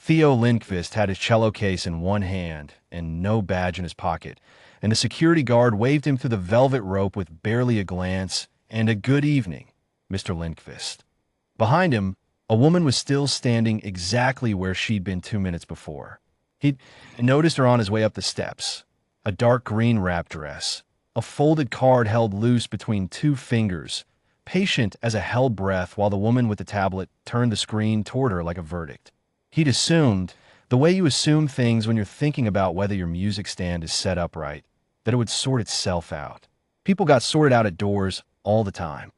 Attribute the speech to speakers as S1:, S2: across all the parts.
S1: Theo Lindqvist had his cello case in one hand and no badge in his pocket, and the security guard waved him through the velvet rope with barely a glance and a "good evening, Mr. Lindqvist." Behind him, a woman was still standing exactly where she'd been 2 minutes before. He'd noticed her on his way up the steps, a dark green wrap dress, a folded card held loose between two fingers, patient as a held breath while the woman with the tablet turned the screen toward her like a verdict. He'd assumed, the way you assume things when you're thinking about whether your music stand is set up right, that it would sort itself out. People got sorted out at doors all the time.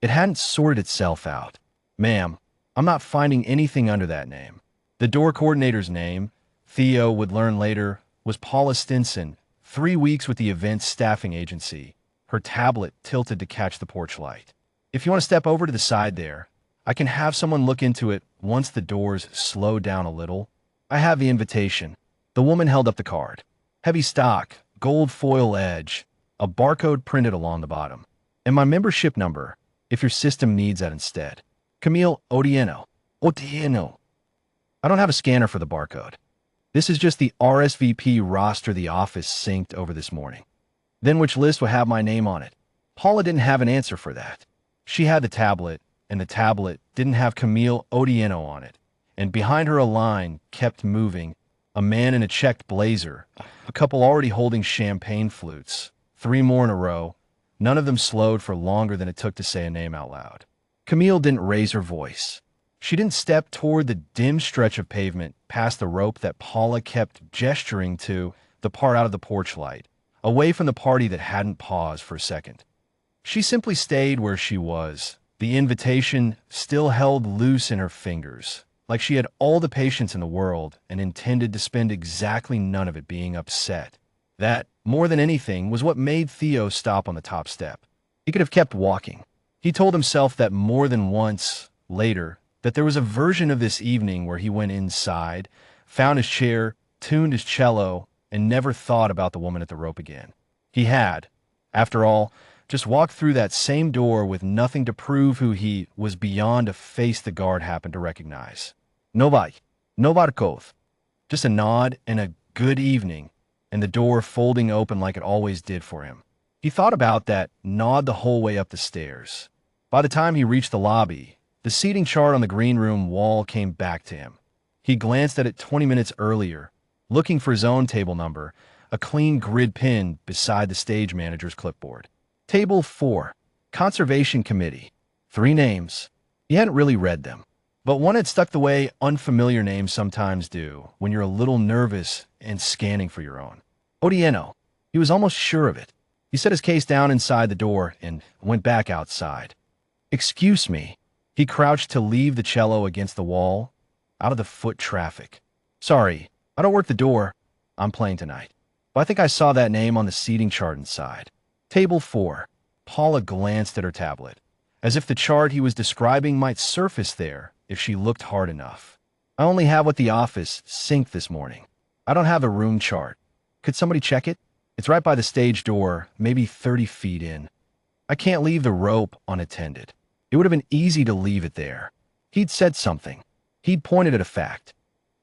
S1: It hadn't sorted itself out. "Ma'am, I'm not finding anything under that name." The door coordinator's name, Theo would learn later, was Paula Stinson, 3 weeks with the event's staffing agency, her tablet tilted to catch the porch light. "If you want to step over to the side there, I can have someone look into it once the doors slow down a little. I have the invitation." The woman held up the card. Heavy stock, gold foil edge, a barcode printed along the bottom. "And my membership number, if your system needs that instead. Camille Odieno." Odieno. "I don't have a scanner for the barcode. This is just the RSVP roster the office synced over this morning." "Then which list will have my name on it?" Paula didn't have an answer for that. She had the tablet, and the tablet didn't have Camille Odieno on it. And behind her a line kept moving, a man in a checked blazer, a couple already holding champagne flutes, 3 more in a row. None of them slowed for longer than it took to say a name out loud. Camille didn't raise her voice. She didn't step toward the dim stretch of pavement past the rope that Paula kept gesturing to, the part out of the porch light, away from the party that hadn't paused for a second. She simply stayed where she was, the invitation still held loose in her fingers, like she had all the patience in the world and intended to spend exactly none of it being upset. That, more than anything, was what made Theo stop on the top step. He could have kept walking. He told himself that more than once, later, that there was a version of this evening where he went inside, found his chair, tuned his cello, and never thought about the woman at the rope again. He had, after all, just walked through that same door with nothing to prove who he was beyond a face the guard happened to recognize. Nobody. No Barkov. Just a nod and a "good evening," and the door folding open like it always did for him. He thought about that nod the whole way up the stairs. By the time he reached the lobby, the seating chart on the green room wall came back to him. He glanced at it 20 minutes earlier, looking for his own table number, a clean grid pin beside the stage manager's clipboard. Table 4, Conservation Committee. 3 names. He hadn't really read them, but one had stuck the way unfamiliar names sometimes do when you're a little nervous and scanning for your own. Odieno. He was almost sure of it. He set his case down inside the door and went back outside. "Excuse me." He crouched to leave the cello against the wall, out of the foot traffic. "Sorry, I don't work the door. I'm playing tonight. But I think I saw that name on the seating chart inside." Table 4. Paula glanced at her tablet, as if the chart he was describing might surface there if she looked hard enough. "I only have what the office synced this morning. I don't have a room chart. Could somebody check it? It's right by the stage door, maybe 30 feet in. I can't leave the rope unattended. It would have been easy to leave it there." He'd said something. He'd pointed at a fact.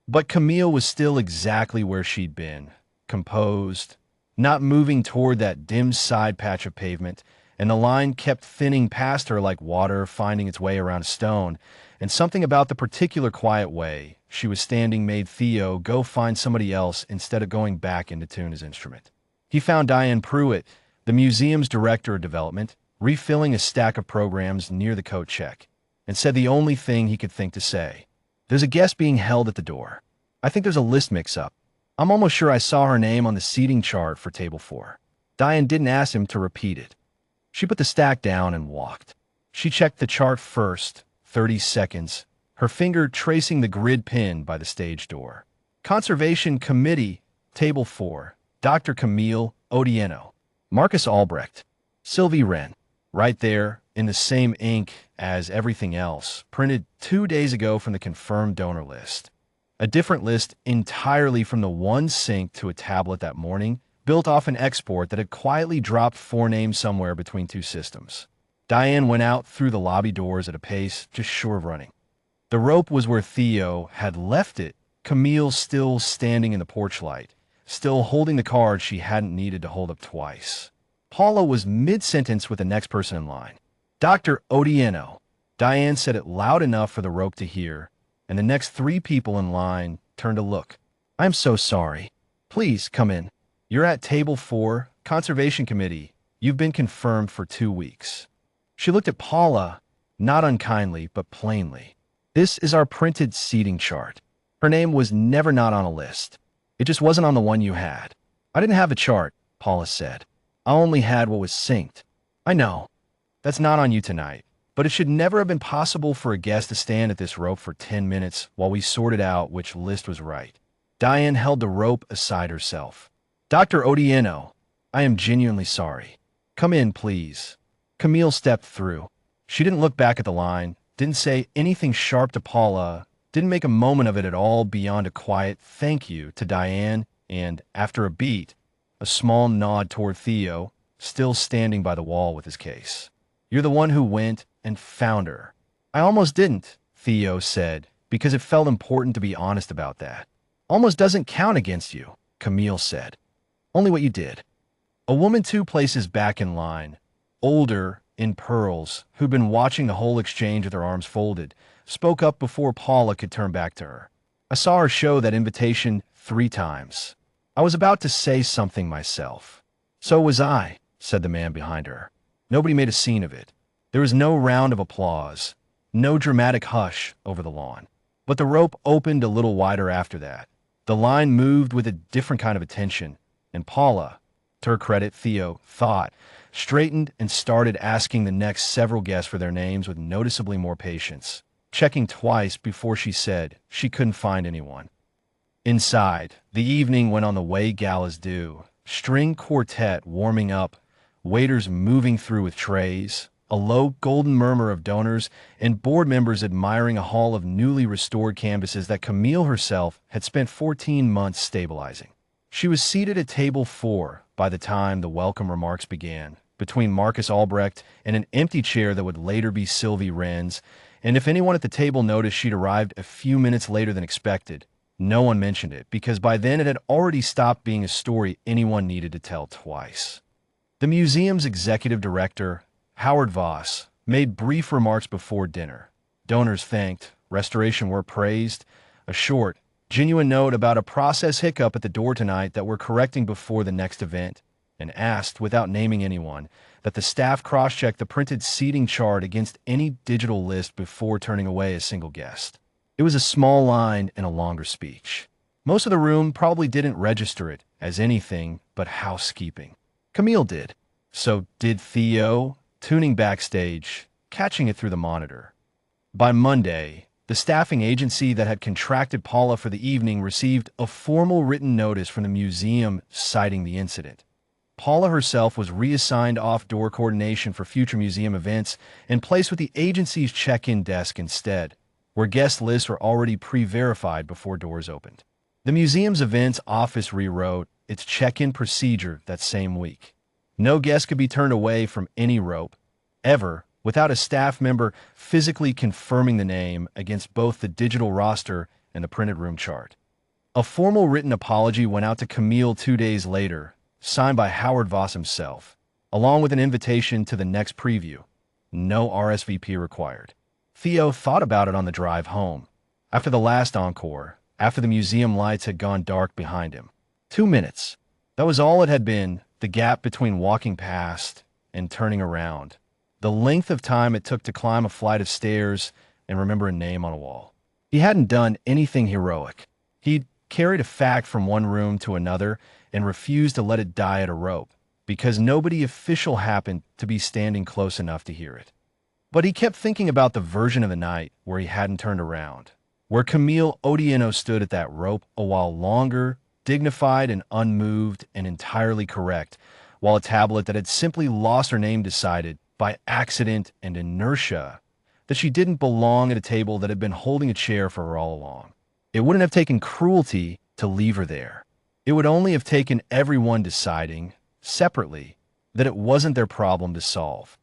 S1: But Camille was still exactly where she'd been, composed, not moving toward that dim side patch of pavement, and the line kept thinning past her like water finding its way around a stone, and something about the particular quiet way she was standing made Theo go find somebody else instead of going back in to tune his instrument. He found Diane Pruitt, the museum's director of development, refilling a stack of programs near the coat check, and said the only thing he could think to say. "There's a guest being held at the door. I think there's a list mix-up. I'm almost sure I saw her name on the seating chart for table 4. Diane didn't ask him to repeat it. She put the stack down and walked. She checked the chart first, 30 seconds, her finger tracing the grid pin by the stage door. Conservation Committee, table 4, Dr. Camille Odieno, Marcus Albrecht, Sylvie Wren, right there in the same ink as everything else, printed 2 days ago from the confirmed donor list. A different list entirely from the one synced to a tablet that morning, built off an export that had quietly dropped 4 names somewhere between 2 systems. Diane went out through the lobby doors at a pace just sure of running. The rope was where Theo had left it Camille still standing in the porch light, still holding the card she hadn't needed to hold up twice. Paula was mid-sentence with the next person in line. Dr. Odieno. Diane said it loud enough for the rope to hear, and the next three people in line turned to look. I'm so sorry. Please come in. You're at table 4, Conservation Committee. You've been confirmed for 2 weeks. She looked at Paula, not unkindly, but plainly. This is our printed seating chart. Her name was never not on a list. It just wasn't on the one you had. I didn't have a chart, Paula said. I only had what was synced. I know. That's not on you tonight. But it should never have been possible for a guest to stand at this rope for 10 minutes while we sorted out which list was right. Diane held the rope aside herself. Dr. Odieno, I am genuinely sorry. Come in, please. Camille stepped through. She didn't look back at the line, didn't say anything sharp to Paula, didn't make a moment of it at all beyond a quiet thank you to Diane, and, after a beat, a small nod toward Theo, still standing by the wall with his case. You're the one who went and found her. I almost didn't, Theo said, because it felt important to be honest about that. Almost doesn't count against you, Camille said. Only what you did. A woman 2 places back in line, older, in pearls, who'd been watching the whole exchange with her arms folded, spoke up before Paula could turn back to her. I saw her show that invitation 3 times. I was about to say something myself. So was I, said the man behind her. Nobody made a scene of it. There was no round of applause, no dramatic hush over the lawn. But the rope opened a little wider after that. The line moved with a different kind of attention, and Paula, to her credit, Theo thought, straightened and started asking the next several guests for their names with noticeably more patience, checking twice before she said she couldn't find anyone. Inside, the evening went on the way galas do, string quartet warming up, waiters moving through with trays, a low golden murmur of donors, and board members admiring a haul of newly restored canvases that Camille herself had spent 14 months stabilizing. She was seated at table 4 by the time the welcome remarks began, between Marcus Albrecht and an empty chair that would later be Sylvie Wren's, and if anyone at the table noticed she'd arrived a few minutes later than expected, no one mentioned it, because by then it had already stopped being a story anyone needed to tell twice. The museum's executive director, Howard Voss, made brief remarks before dinner. Donors thanked, restoration work praised, a short, genuine note about a process hiccup at the door tonight that we're correcting before the next event, and asked, without naming anyone, that the staff cross-check the printed seating chart against any digital list before turning away a single guest. It was a small line and a longer speech. Most of the room probably didn't register it as anything but housekeeping. Camille did. So did Theo, tuning backstage, catching it through the monitor. By Monday, the staffing agency that had contracted Paula for the evening received a formal written notice from the museum citing the incident. Paula herself was reassigned off-door coordination for future museum events and placed with the agency's check-in desk instead, where guest lists were already pre-verified before doors opened. The museum's events office rewrote its check-in procedure that same week. No guest could be turned away from any rope, ever, without a staff member physically confirming the name against both the digital roster and the printed room chart. A formal written apology went out to Camille 2 days later, signed by Howard Voss himself, along with an invitation to the next preview. No RSVP required. Theo thought about it on the drive home, after the last encore, after the museum lights had gone dark behind him. 2 minutes. That was all it had been, the gap between walking past and turning around. The length of time it took to climb a flight of stairs and remember a name on a wall. He hadn't done anything heroic. He'd carried a fact from one room to another and refused to let it die at a rope, because nobody official happened to be standing close enough to hear it. But he kept thinking about the version of the night where he hadn't turned around, where Camille Odieno stood at that rope a while longer, dignified and unmoved and entirely correct, while a tablet that had simply lost her name decided, by accident and inertia, that she didn't belong at a table that had been holding a chair for her all along. It wouldn't have taken cruelty to leave her there. It would only have taken everyone deciding, separately, that it wasn't their problem to solve.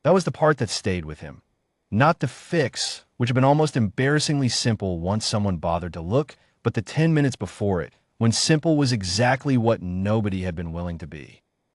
S1: That was the part that stayed with him. Not the fix, which had been almost embarrassingly simple once someone bothered to look, but the 10 minutes before it, when simple was exactly what nobody had been willing to be.